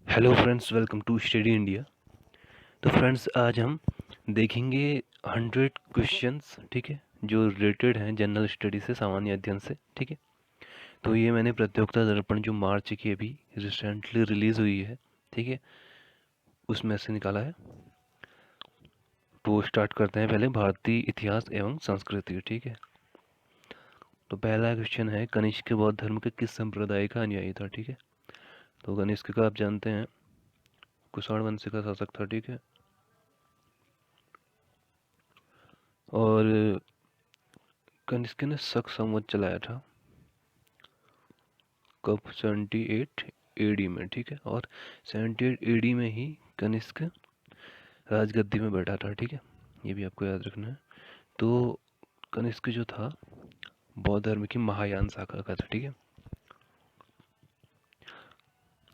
Hello friends, welcome to Study India. तो friends, आज हम देखेंगे 100 क्वेश्चंस, ठीक है, जो रिलेटेड हैं जनरल स्टडी से, सामान्य अध्ययन से, ठीक है। तो ये मैंने प्रतियोगिता दर्पण जो मार्च की अभी रिसेंटली रिलीज़ हुई है, ठीक है, उसमें से निकाला है। तो स्टार्ट करते हैं पहले भारतीय इतिहास एवं संस्कृति, ठीक है। तो पहला क्वेश्चन है, कनिष्क बौद्ध धर्म के किस संप्रदाय का अनुयायी था, ठीक है। तो कनिष्क का आप जानते हैं कुषाण वंश का शासक था, ठीक है। और कनिष्क ने शक संवत चलाया था कब? 78 एडी में, ठीक है। और 78 एडी में ही कनिष्क राजगद्दी में बैठा था, ठीक है। ये भी आपको याद रखना है। तो कनिष्क जो था बौद्ध धर्म की महायान शाखा का था, ठीक है।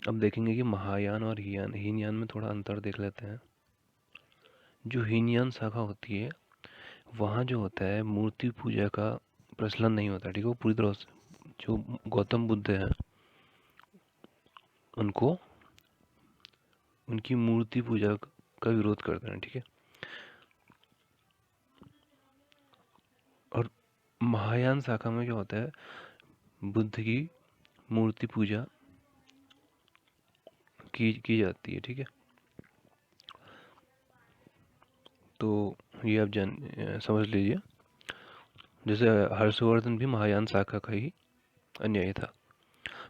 अब देखेंगे कि महायान और हीनयान में थोड़ा अंतर देख लेते हैं। जो हीनयान शाखा होती है वहाँ जो होता है मूर्ति पूजा का प्रचलन नहीं होता, ठीक है। वो पूरी तरह से जो गौतम बुद्ध हैं उनको उनकी मूर्ति पूजा का विरोध करते हैं, ठीक है। और महायान शाखा में क्या होता है, बुद्ध की मूर्ति पूजा की जाती है, ठीक है। तो ये आप समझ लीजिए। जैसे हर्षवर्धन भी महायान शाखा का ही अनुयायी था।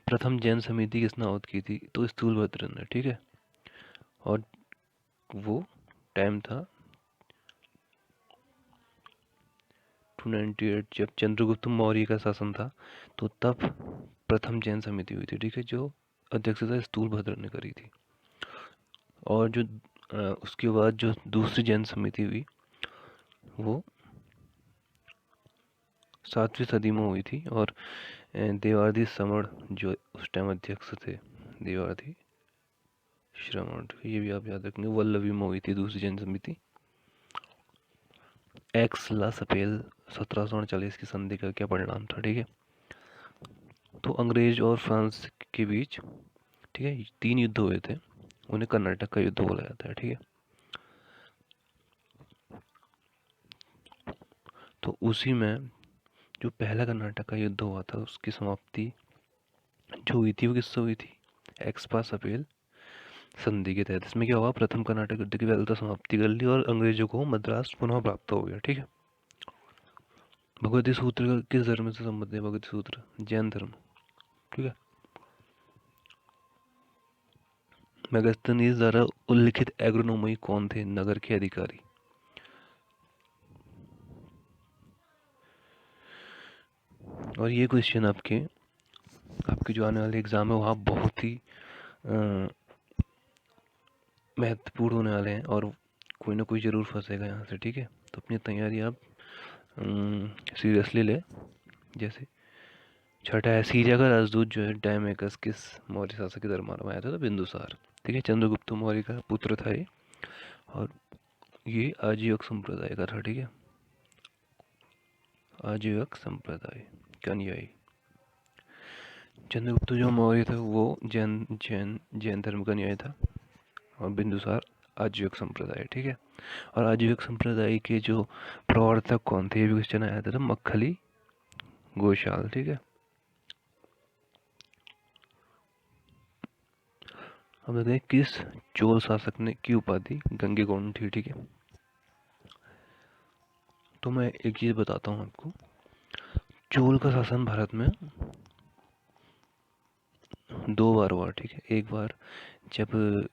प्रथम जैन समिति किसने आहुत की थी? तो स्थूलभद्र ने, ठीक है। और वो टाइम था 298, जब चंद्रगुप्त मौर्य का शासन था, तो तब प्रथम जैन समिति हुई थी, ठीक है, जो अध्यक्षता स्थूलभद्र ने करी थी। और जो उसके बाद जो दूसरी जैन समिति हुई वो 7वीं सदी में हुई थी। और देवादी श्रमण जो उस टाइम अध्यक्ष थे, देवादी श्रमण, ये भी आप याद रखेंगे। वल्लभी में हुई थी दूसरी जैन समिति। एक्स ला सपेल 1739 की संधि का क्या परिणाम था, ठीक है। तो अंग्रेज और फ्रांस के बीच, ठीक है, 3 युद्ध हुए थे। उन्हें कर्नाटक का युद्ध बोला जाता है, ठीक है। तो उसी में जो पहला कर्नाटक का युद्ध हुआ था उसकी समाप्ति जो हुई थी वो किससे हुई थी? एक्सपा सपेल संधि के तहत। इसमें क्या हुआ, प्रथम कर्नाटक युद्ध की पहले तो समाप्ति कर ली और अंग्रेजों को मद्रास पुनः प्राप्त हो गया, ठीक है। भगवती सूत्र का किस धर्म से संबंध है? भगवती सूत्र जैन धर्म, ठीक है। मेगास्थनीज द्वारा उल्लिखित एग्रोनोमी कौन थे? नगर के अधिकारी। और ये क्वेश्चन आपके जो आने वाले एग्जाम है वहाँ बहुत ही महत्वपूर्ण होने वाले हैं और कोई ना कोई ज़रूर फंसेगा यहाँ से, ठीक है। तो अपनी तैयारी आप सीरियसली ले। जैसे छठा है, सीरिया का राजदूत जो है डायमेकस किस मौर्य शासक के दरबार में आया था? तो बिंदुसार, ठीक है, चंद्रगुप्त मौर्य का पुत्र था ये। और ये आजीवक संप्रदाय का था, ठीक है, आजीवक संप्रदाय का अनुयायी। चंद्रगुप्त जो मौर्य था वो जैन धर्म का अनुयायी था और बिंदुसार आजीवक संप्रदाय, ठीक है। और आजीवक संप्रदाय के जो प्रवर्तक कौन थे, ये भी क्वेश्चन आया था, मक्खली गोशाल, ठीक है। अब देखते हैं किस चोल शासक ने की उपाधि गंगेगौंड थी, ठीक है। तो मैं एक चीज बताता हूँ आपको, चोल का शासन भारत में 2 बार हुआ, ठीक है। एक बार जब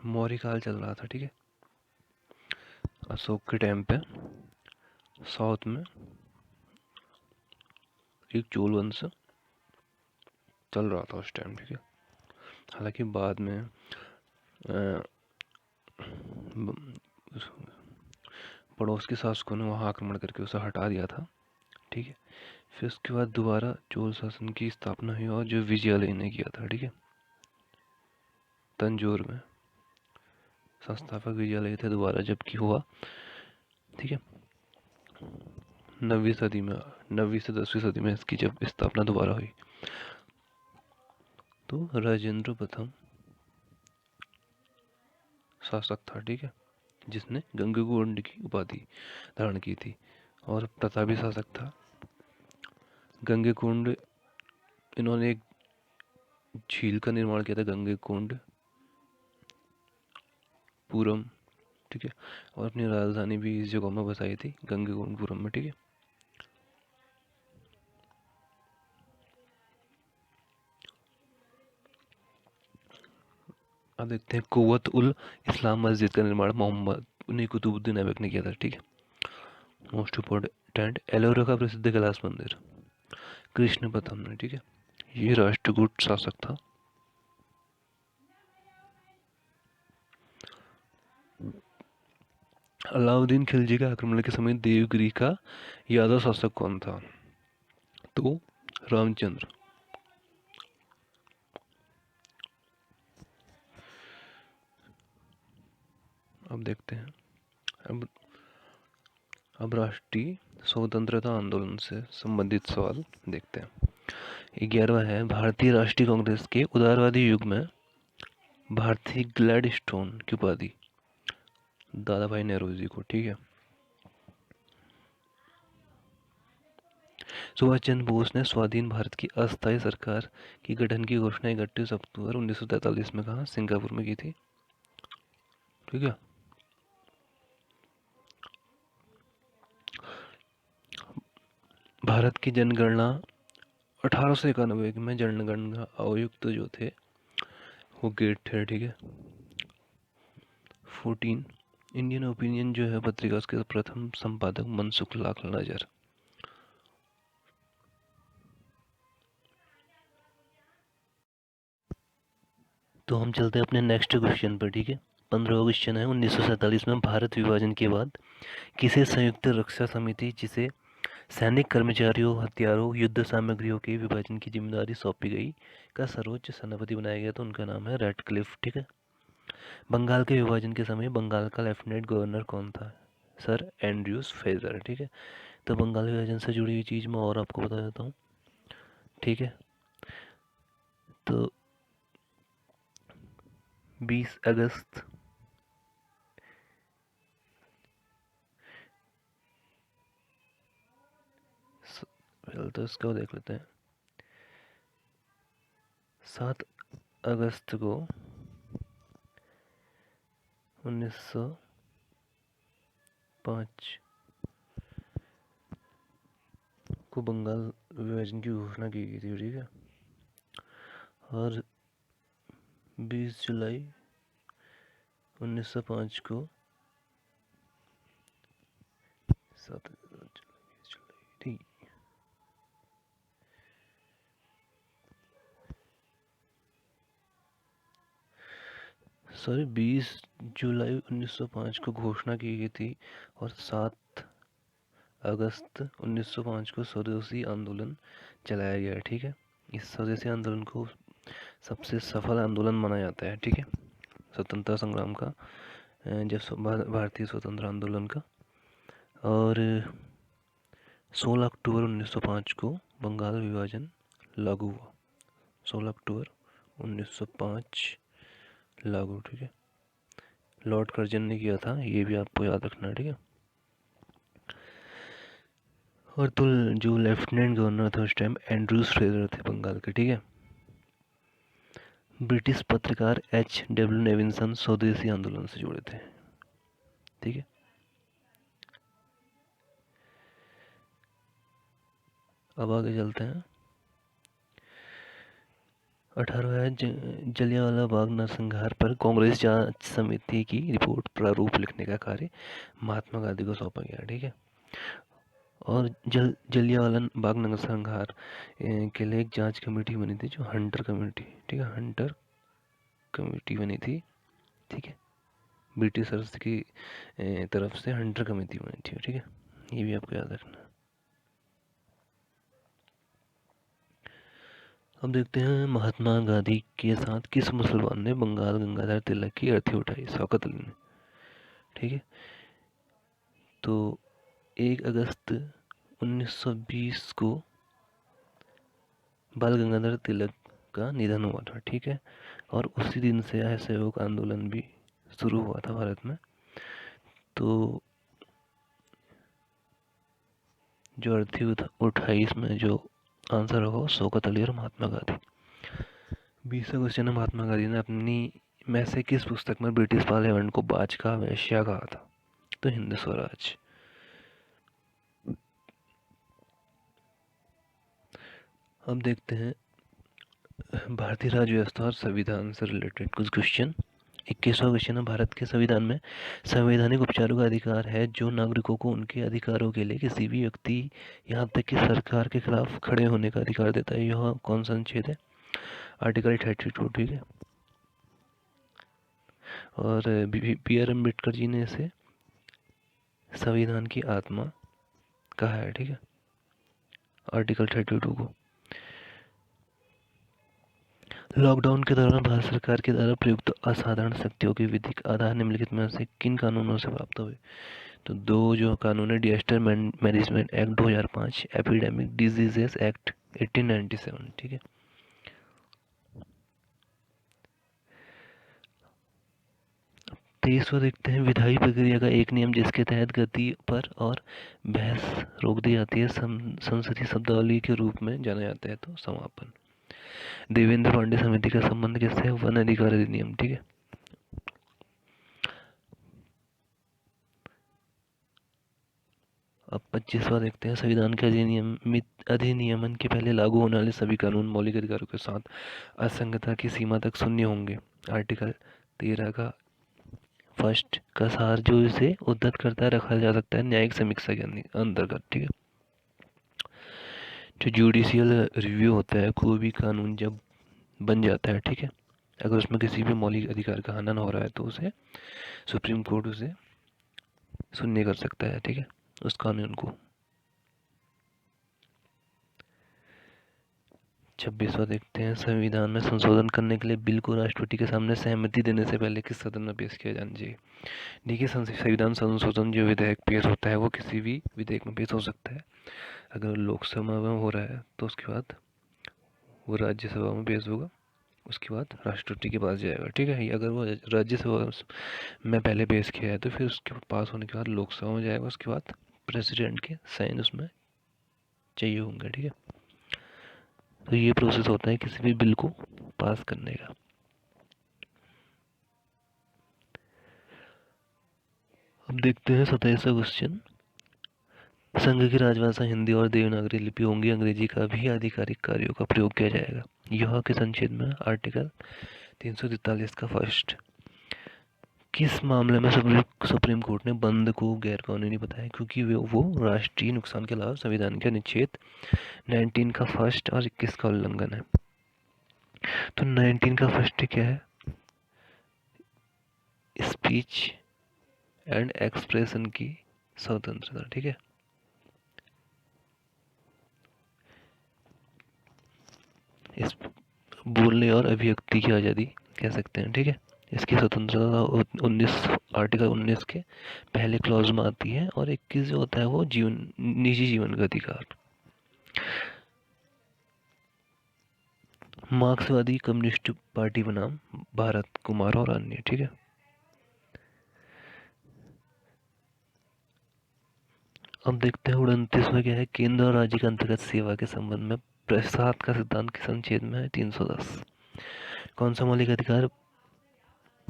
मौर्य काल चल रहा था, ठीक है, अशोक के टाइम पे साउथ में एक चोल वंश चल रहा था उस टाइम, ठीक है। हालांकि बाद में पड़ोस के शासकों ने वहाँ आक्रमण करके उसे हटा दिया था, ठीक है। फिर उसके बाद दोबारा चोल शासन की स्थापना हुई और जो विजयालय ने किया था, ठीक है, तंजौर में संस्थापक विजयालय थे दोबारा जबकि हुआ, ठीक है, 9वीं सदी में, 9वीं से 10वीं सदी में इसकी जब स्थापना दोबारा हुई। तो राजेंद्र प्रथम शासक था, ठीक है, जिसने गंगैकोंड की उपाधि धारण की थी। और प्रतापी शासक था। गंगैकोंड, इन्होंने एक झील का निर्माण किया था, गंगैकोंड पुरम, ठीक है, और अपनी राजधानी भी इस जगह में बसाई थी, गंगैकोंडपुरम में, ठीक है। अब देखते हैं कुव्वत उल इस्लाम मस्जिद का निर्माण मोहम्मद उन्हीं कुतुबुद्दीन ऐबक ने किया था, ठीक है। मोस्ट इम्पोर्टेंट एलोरा का प्रसिद्ध कैलाश मंदिर कृष्ण प्रथम ने, ठीक है, ये राष्ट्रकूट शासक था। अलाउद्दीन खिलजी के आक्रमण के समय देवगिरी का यादव शासक कौन था? तो रामचंद्र। अब देखते हैं, अब राष्ट्रीय स्वतंत्रता आंदोलन से संबंधित सवाल देखते हैं। 11वां है, भारतीय राष्ट्रीय कांग्रेस के उदारवादी युग में भारतीय ग्लैडस्टोन की उपाधि दादा भाई नेहरू जी को, ठीक है। सुभाष चंद्र बोस ने स्वाधीन भारत की अस्थायी सरकार की गठन की घोषणा 31 अक्टूबर 1943 में कहा? सिंगापुर में की थी, ठीक है। भारत की जनगणना 1891 में जनगणना आयुक्त जो थे वो गेट थे, ठीक है। 14 इंडियन ओपिनियन जो है पत्रिका, उसके प्रथम संपादक मनसुख लाल नजर। तो हम चलते हैं अपने नेक्स्ट क्वेश्चन पर, ठीक है। 15वां क्वेश्चन है, 1947 में भारत विभाजन के बाद किसे संयुक्त रक्षा समिति, जिसे सैनिक कर्मचारियों, हथियारों, युद्ध सामग्रियों के विभाजन की जिम्मेदारी सौंपी गई, का सर्वोच्च सेनापति बनाया गया? तो उनका नाम है रैटक्लिफ, ठीक है। बंगाल के विभाजन के समय बंगाल का लेफ्टिनेंट गवर्नर कौन था? सर एंड्रयूस फेजर, ठीक है। तो बंगाल विभाजन से जुड़ी हुई चीज़ मैं और आपको बता देता हूँ, ठीक है। तो 20 अगस्त पहले तो इसको देख लेते हैं। 7 अगस्त को 1905 को बंगाल विभाजन की घोषणा की गई थी, ठीक है। और 20 जुलाई 1905 को 7 ठीक, सॉरी 20 जुलाई 1905 को घोषणा की गई थी और 7 अगस्त 1905 को स्वदेशी आंदोलन चलाया गया, ठीक है। इस स्वदेशी आंदोलन को सबसे सफल आंदोलन माना जाता है, ठीक है, स्वतंत्रता संग्राम का, जब भारतीय स्वतंत्र आंदोलन का। और 16 अक्टूबर 1905 को बंगाल विभाजन लागू हुआ। 16 अक्टूबर 1905 लागू, ठीक है। लॉर्ड कर्जन ने किया था, ये भी आपको याद रखना है, ठीक है। और तो जो लेफ्टिनेंट गवर्नर था उस टाइम एंड्रूज फ्रेजर थे बंगाल के, ठीक है। ब्रिटिश पत्रकार H.W. नेविंसन स्वदेशी आंदोलन से जुड़े थे, ठीक है। अब आगे चलते हैं। 18वां जलियांवाला बाग नरसंहार पर कांग्रेस जांच समिति की रिपोर्ट प्रारूप लिखने का कार्य महात्मा गांधी को सौंपा गया, ठीक है। और जलियांवाला बाग नरसंहार के लिए एक जांच कमेटी बनी थी, जो हंटर कमेटी, ठीक है, हंटर कमेटी बनी थी, ठीक है। ब्रिटिशर्स की तरफ से हंटर कमेटी बनी थी, ठीक है, ये भी आपको याद रखना। अब देखते हैं महात्मा गांधी के साथ किस मुसलमान ने बंगाल गंगाधर तिलक की अर्थी उठाई? शौकत अली ने, ठीक है। तो 1 अगस्त 1920 को बाल गंगाधर तिलक का निधन हुआ था, ठीक है। और उसी दिन से असहयोग आंदोलन भी शुरू हुआ था भारत में। तो जो अर्थी 28 में जो आंसर होगा वो शौकत अली और महात्मा गांधी। 20वां क्वेश्चन है, महात्मा गांधी ने अपनी में से किस पुस्तक में ब्रिटिश पार्लियामेंट को बाज का वेश्या कहा था? तो हिंद स्वराज। अब देखते हैं भारतीय राज्य व्यवस्था और संविधान से रिलेटेड कुछ क्वेश्चन। 21वां क्वेश्चन है, भारत के संविधान में संवैधानिक उपचारों का अधिकार है जो नागरिकों को उनके अधिकारों के लिए किसी भी व्यक्ति यहाँ तक कि सरकार के खिलाफ खड़े होने का अधिकार देता है। यह कौन सा अनुच्छेद है? आर्टिकल 32, ठीक है। और बी आर अम्बेडकर जी ने इसे संविधान की आत्मा कहा है, ठीक है, आर्टिकल 32 को। लॉकडाउन के दौरान भारत सरकार के द्वारा प्रयुक्त असाधारण शक्तियों के विधिक आधार निम्नलिखित में से किन कानूनों से प्राप्त हुए? तो दो जो कानून है, disaster management act 2005, epidemic diseases act 1897, ठीक है। तेईसवा देखते हैं, विधायी प्रक्रिया का एक नियम जिसके तहत गति पर और बहस रोक दी जाती है संसदीय शब्दावली के रूप में जाना जाता है। तो समापन। देवेंद्र पांडे समिति का संबंध किससे है? वन अधिकार अधिनियम, ठीक है। अब 25वां देखते हैं, संविधान के अधिनियमन के पहले लागू होने वाले सभी कानून मौलिक अधिकारों के साथ असंगतता की सीमा तक शून्य होंगे। आर्टिकल 13 का फर्स्ट का सार जो इसे उद्धत करता है रखा जा सकता है न्यायिक समीक्षा के अंतर्गत, ठीक है। जो जुडिशियल रिव्यू होता है, कोई भी कानून जब बन जाता है, ठीक है, अगर उसमें किसी भी मौलिक अधिकार का हनन हो रहा है तो उसे सुप्रीम कोर्ट उसे शून्य कर सकता है, ठीक है, उस कानून को। 26वां देखते हैं, संविधान में संशोधन करने के लिए बिल को राष्ट्रपति के सामने सहमति देने से पहले किस सदन में पेश किया जाना चाहिए? देखिए, संविधान संशोधन जो विधेयक पेश होता है वो किसी भी विधेयक में पेश हो सकता है। अगर लोकसभा में हो रहा है तो उसके बाद वो राज्यसभा में पेश होगा, उसके बाद राष्ट्रपति के पास जाएगा, ठीक है। अगर वो राज्यसभा में पहले पेश किया है तो फिर उसके पास होने के बाद लोकसभा में जाएगा, उसके बाद प्रेसिडेंट के साइन उसमें चाहिए होंगे, ठीक है। तो ये प्रोसेस होता है किसी भी बिल को पास करने का। अब देखते हैं 27वां क्वेश्चन, संघ की राजभाषा हिंदी और देवनागरी लिपि होंगी, अंग्रेजी का भी आधिकारिक कार्यों का प्रयोग किया जाएगा। यह किस अनुच्छेद में? आर्टिकल 343 का फर्स्ट। किस मामले में सुप्रीम कोर्ट ने बंद को गैर कानूनी बताया? क्योंकि वो राष्ट्रीय नुकसान के अलावा संविधान के अनुच्छेद 19 का फर्स्ट और 21 का उल्लंघन है। तो 19 का फर्स्ट क्या है? स्पीच एंड एक्सप्रेशन की स्वतंत्रता, ठीक है। इस बोलने और अभिव्यक्ति की आज़ादी कह सकते हैं, ठीक है। इसकी स्वतंत्रता 19 आर्टिकल 19 के पहले क्लॉज में आती है, और 21 जो होता है वो निजी जीवन का अधिकार। मार्क्सवादी कम्युनिस्ट पार्टी बनाम भारत कुमार और अन्य, ठीक है। अब देखते हैं 29वां क्या है, केंद्र और राज्य के अंतर्गत सेवा के संबंध में प्रसाद का सिद्धांत किस अनुच्छेद में है? 310। कौन सा मौलिक अधिकार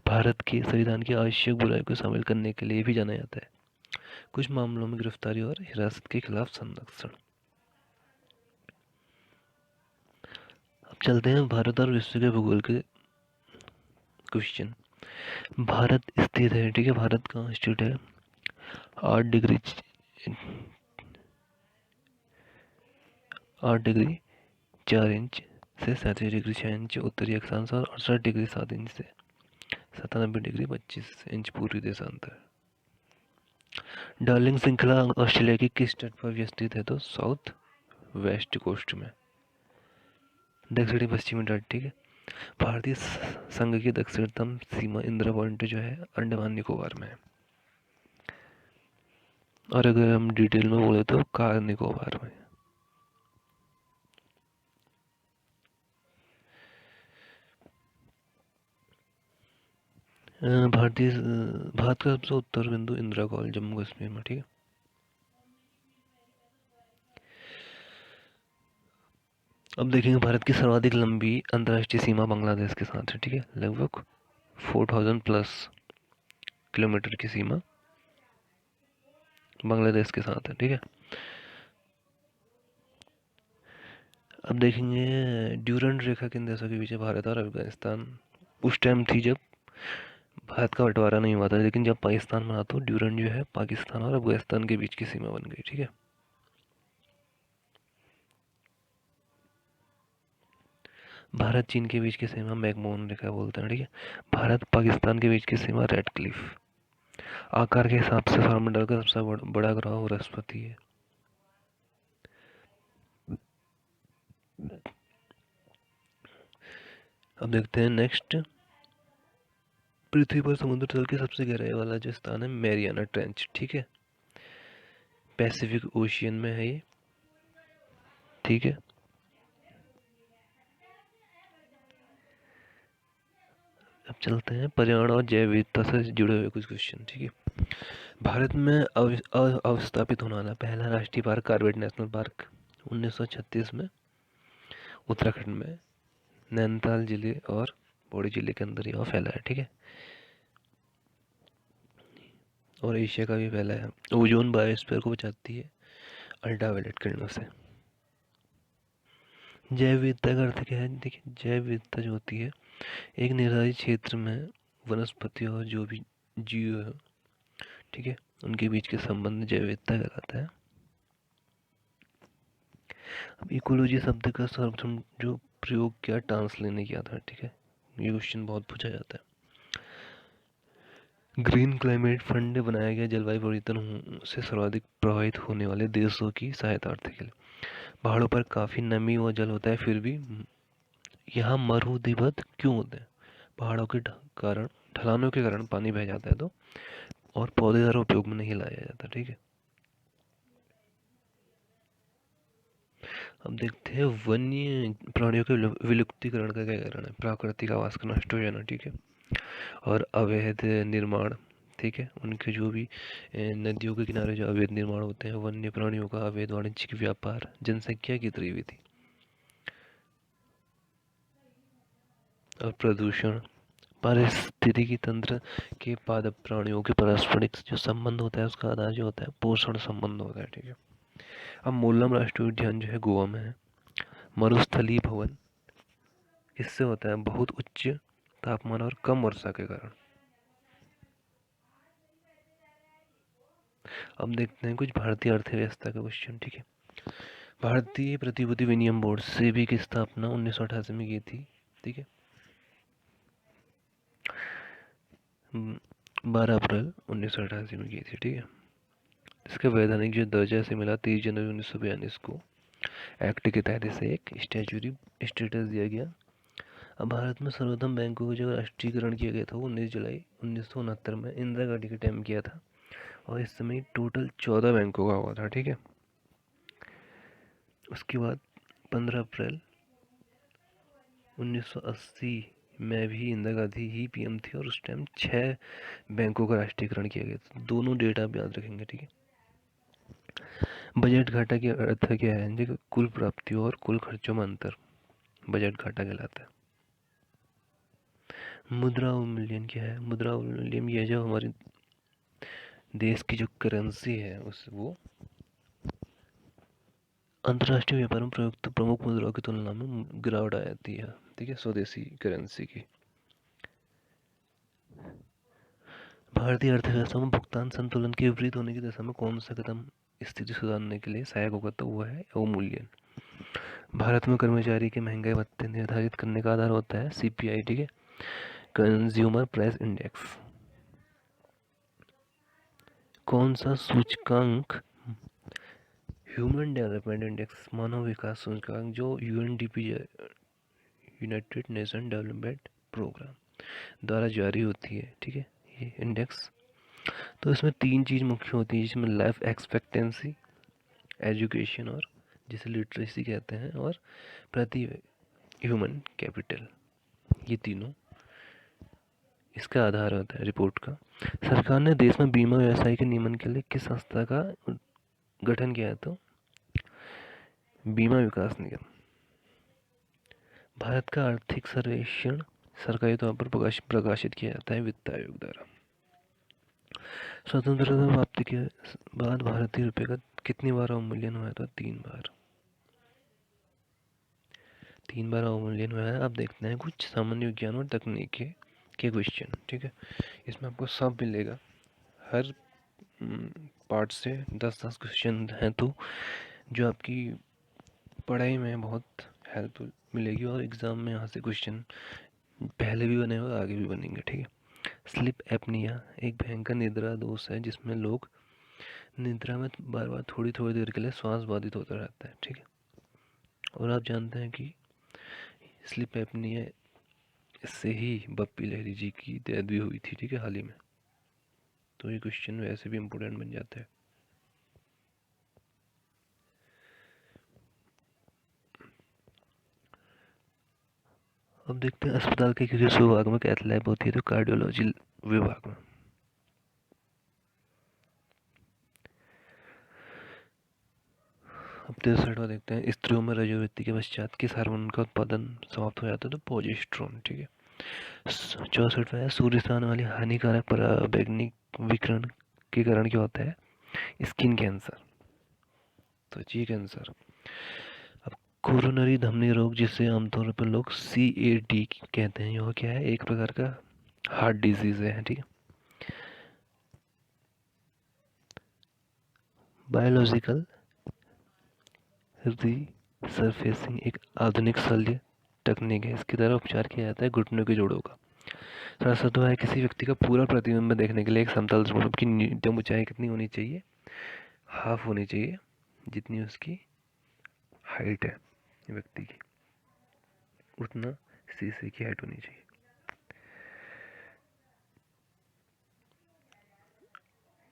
भारत के संविधान की आवश्यक बुराई को शामिल करने के लिए भी जाना जाता है? कुछ मामलों में गिरफ्तारी और हिरासत के खिलाफ संरक्षण। अब चलते हैं भारत और विश्व के भूगोल के क्वेश्चन। भारत स्थित है, ठीक है, भारत कहाँ स्थित है? 8 डिग्री 4 इंच से 37 डिग्री 6 इंच उत्तरी अक्षांश और 68 डिग्री 7 इंच से 97 डिग्री 25 इंच पूर्वी देशांतर। डार्लिंग श्रृंखला ऑस्ट्रेलिया की किस तट पर व्यवस्थित है? तो साउथ वेस्ट कोस्ट में, दक्षिणी पश्चिमी तट, ठीक है। भारतीय संघ की दक्षिणतम सीमा इंदिरा पॉइंट जो है अंडमान निकोबार में है, और अगर हम डिटेल में बोले तो कार निकोबार में। भारत का सबसे उत्तर बिंदु इंदिरा कॉल जम्मू कश्मीर में, ठीक है। अब देखेंगे भारत की सर्वाधिक लंबी अंतर्राष्ट्रीय सीमा बांग्लादेश के साथ है, ठीक है। लगभग 4000 प्लस किलोमीटर की सीमा बांग्लादेश के साथ है, ठीक है। अब देखेंगे ड्यूरेंट रेखा किन देशों के बीच है, भारत और अफगानिस्तान। उस टाइम थी जब भारत का बंटवारा नहीं हुआ था, लेकिन जब पाकिस्तान बना तो ड्यूरेंट जो है पाकिस्तान और अफगानिस्तान के बीच की सीमा बन गई, ठीक है। भारत चीन के बीच की सीमा मैकमोहन रेखा बोलते हैं, ठीक है। भारत पाकिस्तान के बीच की सीमा रेड क्लिफ। आकार के हिसाब से फॉर्मूला का सबसे बड़ा ग्रह बृहस्पति है। अब देखते हैं नेक्स्ट, पृथ्वी पर समुद्र तल की सबसे गहराई वाला जो स्थान है मैरियाना ट्रेंच, ठीक है। पैसिफिक ओशियन में है ये, ठीक है। अब चलते हैं पर्यावरण और जैव विविधता से जुड़े हुए कुछ क्वेश्चन, ठीक है। भारत में अवस्थापित होने वाला पहला राष्ट्रीय पार्क कॉर्बेट नेशनल पार्क 1936 में उत्तराखंड में नैनीताल जिले और पौड़ी जिले के अंदर यह फैला है, ठीक है। और एशिया का भी फैला है। ओजोन बायोस्फीयर को बचाती है अल्ट्रावायलेट किरणों से। जैव विविधता का अर्थ क्या है, देखिए जैव विविधता जो होती है एक निर्धारित क्षेत्र में वनस्पति और जो भी जीव है, ठीक है, उनके बीच के संबंध जैव विविधता कहलाता है। अब इकोलॉजी शब्द का सर्वप्रथम जो प्रयोग किया ट्रांसले ने किया था, ठीक है। ये क्वेश्चन बहुत पूछा जाता है। ग्रीन क्लाइमेट फंड बनाया गया जलवायु परिवर्तन से सर्वाधिक प्रभावित होने वाले देशों की सहायतार्थ के लिए। पहाड़ों पर काफ़ी नमी और जल होता है, फिर भी यहाँ मरुदिवत क्यों होते हैं? पहाड़ों के कारण, ढलानों के कारण पानी बह जाता है तो, और पौधे ज़रा उपयोग में नहीं लाया जाता, ठीक है। अब देखते हैं वन्य प्राणियों के विलुप्तीकरण का क्या कारण है। प्राकृतिक आवास का नष्ट हो जाना, ठीक है, और अवैध निर्माण, ठीक है। उनके जो भी नदियों के किनारे जो अवैध निर्माण होते हैं, वन्य प्राणियों का अवैध वाणिज्यिक व्यापार, जनसंख्या की गतिविधि और प्रदूषण, पारिस्थितिकी तंत्र के पादप प्राणियों के पारस्परिक जो संबंध होता है उसका आधार जो होता है पोषण संबंध होता है, ठीक है। अब मोलम राष्ट्रीय उद्यान जो है गोवा में है। मरुस्थलीय भवन किससे होता है? बहुत उच्च तापमान और कम वर्षा के कारण। अब देखते हैं कुछ भारतीय अर्थव्यवस्था का क्वेश्चन, ठीक है। भारतीय प्रतिभूति विनिमय बोर्ड सेबी की स्थापना 1988 में की थी, ठीक है। 12 अप्रैल 1988 में की थी, ठीक है। इसका वैधानिक जो दर्जा से मिला 30 जनवरी 1942 को एक्ट के तहत इसे एक स्टैट्यूटरी स्टेटस दिया गया। अब भारत में सर्वोत्तम बैंकों का जो राष्ट्रीयकरण किया गया था वो 19 जुलाई 1969 में इंदिरा गांधी के टाइम किया था, और इस समय टोटल 14 बैंकों का हुआ था, ठीक है। उसके बाद 15 अप्रैल 1980 में भी इंदिरा गांधी ही पीएम थी, और उस टाइम 6 बैंकों का राष्ट्रीयकरण किया गया था। दोनों डेटा आप याद रखेंगे, ठीक है। बजट घाटा के अर्थ क्या है? देखो कुल प्राप्तियों और कुल खर्चों में अंतर बजट घाटा कहलाता है। मुद्रा अवमूल्यन क्या है? मुद्रा अवमूल्यन ये जो हमारे देश की जो करेंसी है उस वो अंतर्राष्ट्रीय व्यापार में प्रयुक्त प्रमुख मुद्राओं की तुलना में गिरावट आ जाती है, ठीक है, स्वदेशी करेंसी की। भारतीय अर्थव्यवस्था में भुगतान संतुलन के विपरीत होने की दिशा में कौन सा कदम स्थिति सुधारने के लिए सहायक होगा? तो वो है अवमूल्यन। भारत में कर्मचारी के महंगाई भत्ते निर्धारित करने का आधार होता है सीपीआई, ठीक है, कंज्यूमर प्राइस इंडेक्स। कौन सा सूचकांक ह्यूमन डेवलपमेंट इंडेक्स, मानव विकास सूचकांक, जो UNDP United Nation Development Programme द्वारा जारी होती है, ठीक है, ये इंडेक्स। तो इसमें 3 चीज़ मुख्य होती है, जिसमें लाइफ एक्सपेक्टेंसी, एजुकेशन और जिसे लिटरेसी कहते हैं, और प्रति ह्यूमन कैपिटल, ये तीनों इसका आधार होता है रिपोर्ट का। सरकार ने देश में बीमा व्यवसाय के नियमन के लिए किस संस्था का गठन किया है? तो बीमा विकास निगम। भारत का आर्थिक सर्वेक्षण सरकारी तौर पर प्रकाशित किया जाता है वित्त आयोग द्वारा। स्वतंत्रता प्राप्ति के बाद भारतीय रुपये का कितनी बार अवमूल्यन हुआ था? 3 बार। 3 बार अवमूल्यन हुआ है। अब देखते हैं कुछ सामान्य विज्ञान और तकनीक के क्वेश्चन। ठीक है, इसमें आपको सब मिलेगा, हर पार्ट से 10-10 क्वेश्चन हैं, तो जो आपकी पढ़ाई में बहुत हेल्प मिलेगी और एग्ज़ाम में यहाँ से क्वेश्चन पहले भी बने और आगे भी बनेंगे। ठीक है, स्लीप एपनिया एक भयंकर निद्रा दोष है जिसमें लोग निद्रा में बार बार थोड़ी थोड़ी देर के लिए श्वास बाधित होता रहता है। ठीक है, और आप जानते हैं कि स्लीप एपनिया इससे ही बप्पी लहरी जी की डेथ भी हुई थी। ठीक है, हाल ही में। तो ये क्वेश्चन वैसे भी इम्पोर्टेंट बन जाता है। अब देखते हैं अस्पताल के किस विभाग में कैथ लैब होती है? तो कार्डियोलॉजी विभाग में। अब 63वां देखते हैं, स्त्रियों में रजोवृत्ति के पश्चात किस हार्मोन का उत्पादन समाप्त हो जाता है? तो प्रोजेस्टेरोन। ठीक है, 64वां है, सूर्य से आने वाली हानिकारक पराबैंगनी विकिरण के कारण क्या होता है? स्किन कैंसर, त्वचा कैंसर। अब कोरोनरी धमनी रोग जिसे आमतौर पर लोग CAD कहते हैं, यह क्या है? एक प्रकार का हार्ट डिजीज है। ठीक है, बायोलॉजिकल रिसर्फेसिंग एक आधुनिक शल्य तकनीक है। इसके द्वारा उपचार किया जाता है घुटनों के जोड़ों का। 67वां है, किसी व्यक्ति का पूरा प्रतिबिंब देखने के लिए एक समतल स्वरूप की न्यूनतम ऊंचाई कितनी होनी चाहिए? हाफ होनी चाहिए, जितनी उसकी हाइट है व्यक्ति की, उतना शीशे की हाइट होनी चाहिए।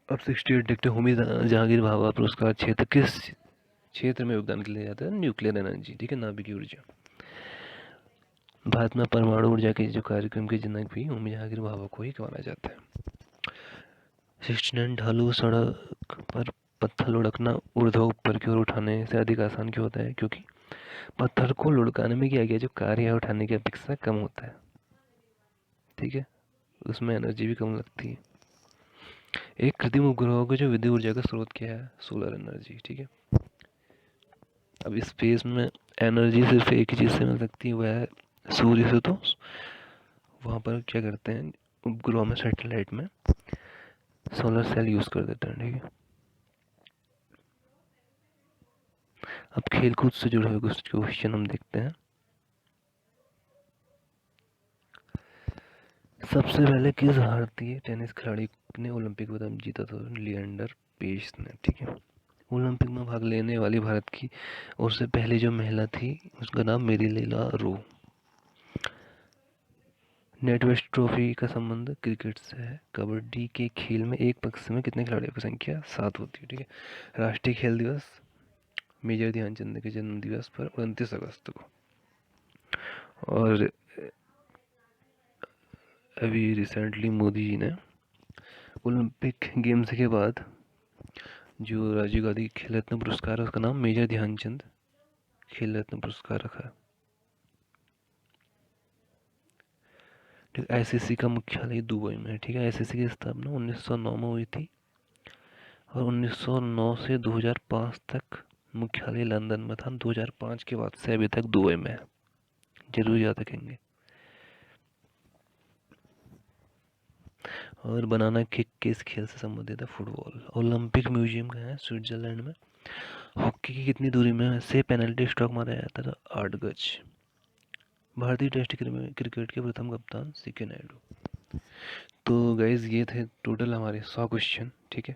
अब 68 देखते हैं, होमी जहांगीर भाभा पुरस्कार क्षेत्र किस क्षेत्र में योगदान के लिए जाता है? Nuclear energy. ठीक है, नाभिकीय ऊर्जा। भारत में परमाणु ऊर्जा के जो कार्यक्रम के जनक भी होमी जहांगीर भाभा को ही माना जाता है। 69 ढालू सड़क पर पत्थर लुढ़कना ऊर्ध्व ऊपर की ओर उठाने से अधिक आसान क्यों होता है? क्योंकि पत्थर को लुढ़काने में किया गया जो कार्य है उठाने की अपेक्षा कम होता है। ठीक है, उसमें एनर्जी भी कम लगती है। एक कृत्रिम उपग्रह को जो विद्युत ऊर्जा का स्रोत क्या है? Solar energy. ठीक है, अब स्पेस में एनर्जी सिर्फ एक ही चीज़ से मिल सकती है, वह है सूर्य से। तो वहाँ पर क्या करते हैं, उपग्रह में, सैटेलाइट में सोलर सेल यूज़ कर देते हैं। ठीक है, अब खेलकूद से जुड़े हुए कुछ क्वेश्चन हम देखते हैं। सबसे पहले किस भारतीय टेनिस खिलाड़ी ने ओलंपिक पदक जीता था? लिएंडर पेस ने। ठीक है, ओलंपिक में भाग लेने वाली भारत की ओर से पहली जो महिला थी उसका नाम मेरीलीला रो। नेटवेस्ट ट्रॉफी का संबंध क्रिकेट से है। कबड्डी के खेल में एक पक्ष में कितने खिलाड़ियों की संख्या? 7 होती है। ठीक है, राष्ट्रीय खेल दिवस मेजर ध्यानचंद के जन्म दिवस पर 29 अगस्त को। और अभी रिसेंटली मोदी जी ने ओलंपिक गेम्स के बाद जो राजीव गांधी खेल रत्न पुरस्कार है उसका नाम मेजर ध्यानचंद खेल रत्न पुरस्कार रखा है। ठीक, ICC का मुख्यालय दुबई में है। ठीक है, ICC की स्थापना 1909 में हुई थी और 1909 से 2005 तक मुख्यालय लंदन में था। 2005 के बाद से अभी तक दुबई में है। जरूर याद रखेंगे। और बनाना किक किस खेल से संबंधित है? फुटबॉल। ओलंपिक म्यूजियम कहाँ है? स्विट्जरलैंड में। हॉकी की कितनी दूरी में से पेनल्टी स्ट्रोक मारा जाता था? 8 गज। भारतीय टेस्ट क्रिकेट के प्रथम कप्तान CK नायडू। तो गाइज ये थे टोटल हमारे 100 क्वेश्चन। ठीक है,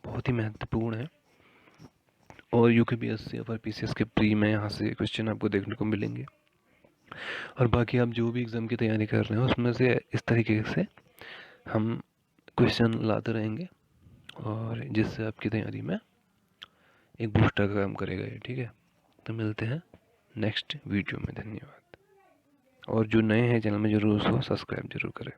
बहुत ही महत्वपूर्ण है और UPSC और PCS के प्री में यहाँ से क्वेश्चन आपको देखने को मिलेंगे। और बाकी आप जो भी एग्ज़ाम की तैयारी कर रहे हो उसमें से इस तरीके से हम क्वेश्चन लाते रहेंगे और जिससे आपकी तैयारी में एक बूस्टर का काम करेगा ये। ठीक है, तो मिलते हैं नेक्स्ट वीडियो में। धन्यवाद। और जो नए हैं चैनल में ज़रूर उसको सब्सक्राइब जरूर करें।